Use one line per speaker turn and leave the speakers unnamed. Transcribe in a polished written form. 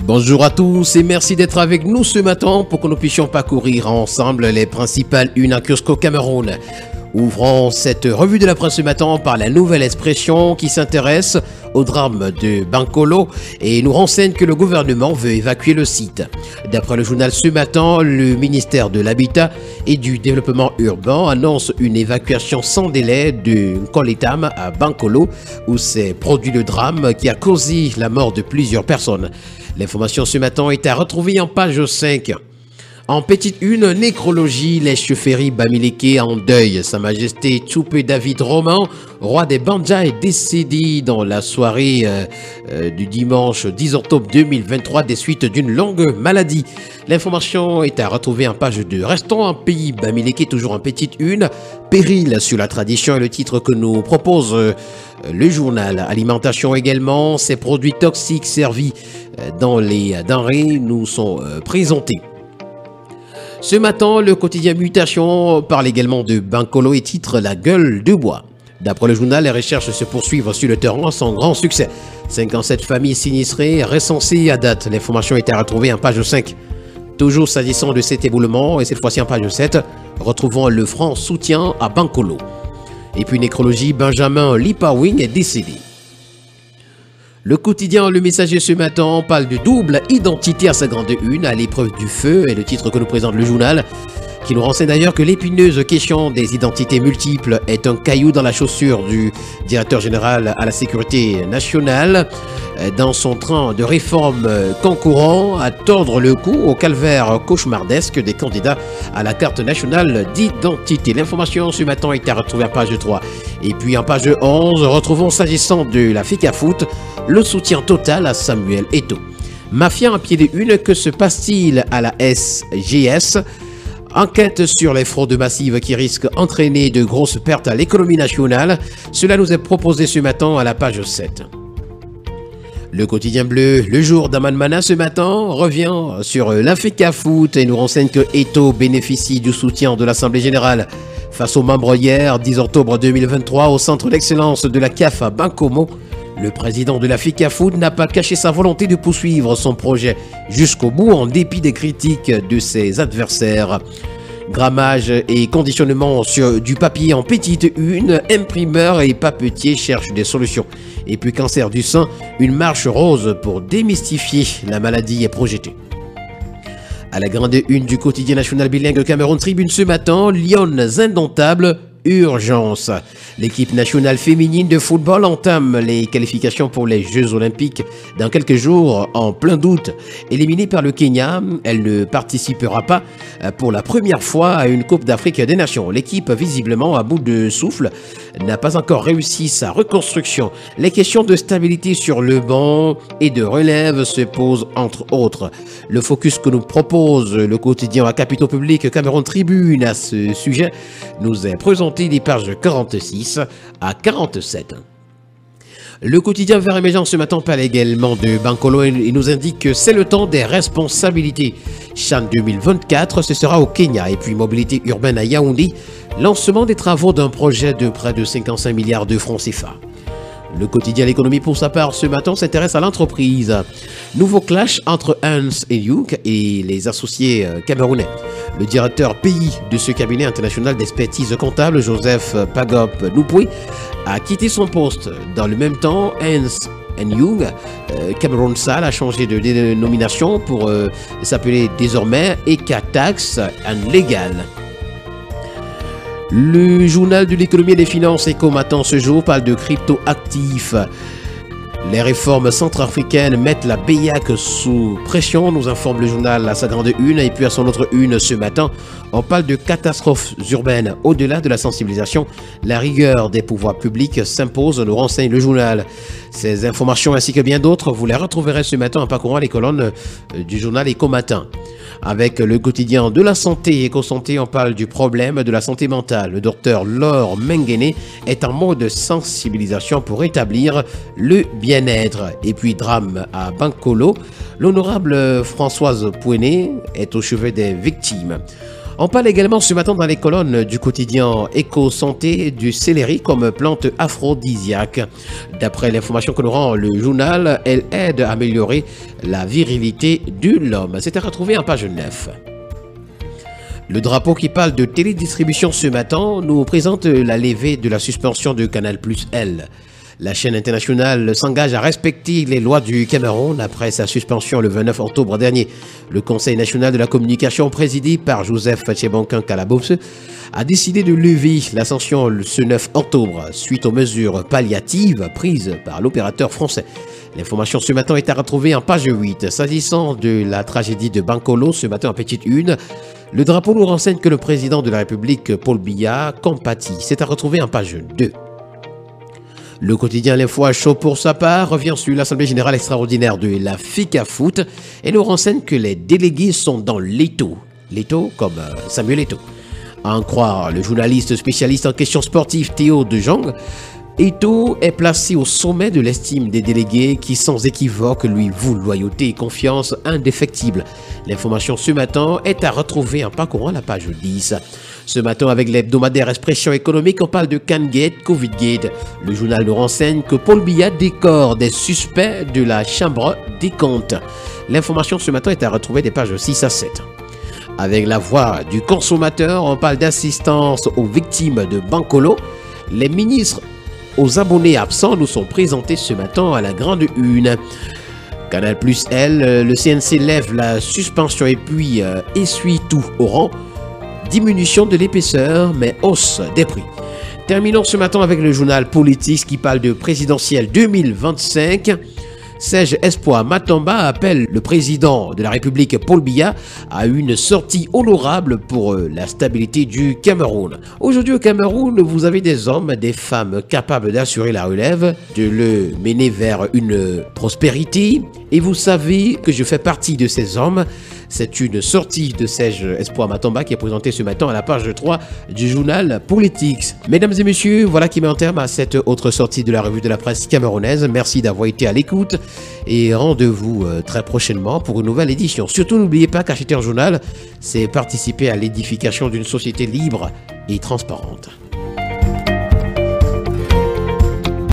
Bonjour à tous et merci d'être avec nous ce matin pour que nous puissions parcourir ensemble les principales unes à Cusco, Cameroun. Ouvrons cette revue de la presse ce matin par la nouvelle expression qui s'intéresse au drame de Bankolo et nous renseigne que le gouvernement veut évacuer le site. D'après le journal ce matin, le ministère de l'Habitat et du Développement urbain annonce une évacuation sans délai de Nkoletam à Bankolo où s'est produit le drame qui a causé la mort de plusieurs personnes. L'information ce matin est à retrouver en page 5. En petite une, nécrologie, les chefferies Bamileke en deuil. Sa Majesté Tchoupé David Roman, roi des Bandja, est décédé dans la soirée du dimanche 10 octobre 2023 des suites d'une longue maladie. L'information est à retrouver en page 2. Restons en pays Bamileke, toujours en petite une. Péril sur la tradition est le titre que nous propose le journal. Alimentation également, ces produits toxiques servis dans les denrées nous sont présentés. Ce matin, le quotidien Mutation parle également de Bankolo et titre La gueule de bois. D'après le journal, les recherches se poursuivent sur le terrain sans grand succès. 57 familles sinistrées recensées à date. L'information est à retrouver en page 5. Toujours s'agissant de cet éboulement, et cette fois-ci en page 7, retrouvons le franc soutien à Bankolo. Et puis nécrologie, Benjamin Lipawing est décédé. Le quotidien Le Messager ce matin parle de double identité à sa grande une à l'épreuve du feu et le titre que nous présente le journal qui nous renseigne d'ailleurs que l'épineuse question des identités multiples est un caillou dans la chaussure du directeur général à la sécurité nationale dans son train de réforme concourant à tordre le cou au calvaire cauchemardesque des candidats à la carte nationale d'identité. L'information ce matin est à retrouver en page 3. Et puis en page 11, retrouvons s'agissant de la FECAFOOT le soutien total à Samuel Eto'o. Mafia en pied de une, que se passe-t-il à la SGS? Enquête sur les fraudes massives qui risquent d'entraîner de grosses pertes à l'économie nationale. Cela nous est proposé ce matin à la page 7. Le quotidien bleu, le jour d'Amanmana ce matin, revient sur la FECAFOOT et nous renseigne que Eto'o bénéficie du soutien de l'Assemblée générale. Face aux membres hier, 10 octobre 2023, au centre d'excellence de la CAF à Bankomo, le président de la FECAFOOT n'a pas caché sa volonté de poursuivre son projet jusqu'au bout en dépit des critiques de ses adversaires. Grammage et conditionnement sur du papier en petite une, imprimeurs et papetiers cherchent des solutions. Et puis cancer du sein, une marche rose pour démystifier la maladie est projetée. À la grande une du quotidien national bilingue Cameroun Tribune ce matin, Lyonnes indomptables, urgence. L'équipe nationale féminine de football entame les qualifications pour les Jeux Olympiques dans quelques jours en plein doute. Éliminée par le Kenya, elle ne participera pas pour la première fois à une Coupe d'Afrique des Nations. L'équipe, visiblement à bout de souffle, n'a pas encore réussi sa reconstruction. Les questions de stabilité sur le banc et de relève se posent entre autres. Le focus que nous propose le quotidien à Capitaux Public Cameroun Tribune à ce sujet nous est présenté des pages 46 à 47. Le quotidien Vert Émergent ce matin parle également de Bankolo et nous indique que c'est le temps des responsabilités. Chan 2024, ce sera au Kenya. Et puis mobilité urbaine à Yaoundé, lancement des travaux d'un projet de près de 55 milliards de francs CFA. Le quotidien L'économie pour sa part ce matin s'intéresse à l'entreprise. Nouveau clash entre Ernst & Young et les associés camerounais. Le directeur pays de ce cabinet international d'expertise comptable, Joseph Pagop Noupoué, a quitté son poste. Dans le même temps, Ernst & Young, Cameroun Sal a changé de dénomination pour s'appeler désormais Ecatax & Legal. Le journal de l'économie et des finances Ecomatin ce jour parle de crypto-actifs. Les réformes centrafricaines mettent la BEAC sous pression, nous informe le journal à sa grande une. Et puis à son autre une ce matin, on parle de catastrophes urbaines. Au-delà de la sensibilisation, la rigueur des pouvoirs publics s'impose, nous renseigne le journal. Ces informations ainsi que bien d'autres, vous les retrouverez ce matin en parcourant les colonnes du journal Ecomatin. Avec le quotidien de la santé, Eco-Santé, on parle du problème de la santé mentale. Le docteur Laure Mengene est en mode sensibilisation pour rétablir le bien-être. Et puis drame à Bankolo, l'honorable Françoise Pouené est au chevet des victimes. On parle également ce matin dans les colonnes du quotidien Éco-Santé du céleri comme plante aphrodisiaque. D'après l'information que nous rend le journal, elle aide à améliorer la virilité de l'homme. C'est à retrouver en page 9. Le drapeau qui parle de télédistribution ce matin nous présente la levée de la suspension de Canal Plus L. La chaîne internationale s'engage à respecter les lois du Cameroun après sa suspension le 29 octobre dernier. Le Conseil national de la communication, présidé par Joseph Tchébonkin Kalabous, a décidé de lever la sanction ce 9 octobre suite aux mesures palliatives prises par l'opérateur français. L'information ce matin est à retrouver en page 8. S'agissant de la tragédie de Bankolo, ce matin en petite une, le drapeau nous renseigne que le président de la République, Paul Biya, compatit. C'est à retrouver en page 2. Le quotidien L'Info à chaud pour sa part revient sur l'Assemblée Générale Extraordinaire de la FICA Foot et nous renseigne que les délégués sont dans l'étau. L'étau comme Samuel Eto'o. À en croire le journaliste spécialiste en questions sportives Théo De Jong, Eto'o est placé au sommet de l'estime des délégués qui sans équivoque lui vouent loyauté et confiance indéfectible. L'information ce matin est à retrouver en parcourant la page 10. Ce matin, avec l'hebdomadaire Expression économique, on parle de Cangate, Covidgate. Le journal nous renseigne que Paul Biya décore des suspects de la Chambre des comptes. L'information ce matin est à retrouver des pages 6 à 7. Avec la voix du consommateur, on parle d'assistance aux victimes de Bankolo. Les ministres aux abonnés absents nous sont présentés ce matin à la grande une. Canal Plus L, le CNC lève la suspension et puis essuie tout au rang. Diminution de l'épaisseur, mais hausse des prix. Terminons ce matin avec le journal Politics qui parle de présidentielle 2025. Serge Espoir Matamba appelle le président de la République Paul Biya à une sortie honorable pour la stabilité du Cameroun. Aujourd'hui au Cameroun, vous avez des hommes, des femmes capables d'assurer la relève, de le mener vers une prospérité. Et vous savez que je fais partie de ces hommes. C'est une sortie de Serge Espoir Matamba qui est présentée ce matin à la page 3 du journal Politics. Mesdames et messieurs, voilà qui met un terme à cette autre sortie de la revue de la presse camerounaise. Merci d'avoir été à l'écoute et rendez-vous très prochainement pour une nouvelle édition. Surtout, n'oubliez pas qu'acheter un journal, c'est participer à l'édification d'une société libre et transparente.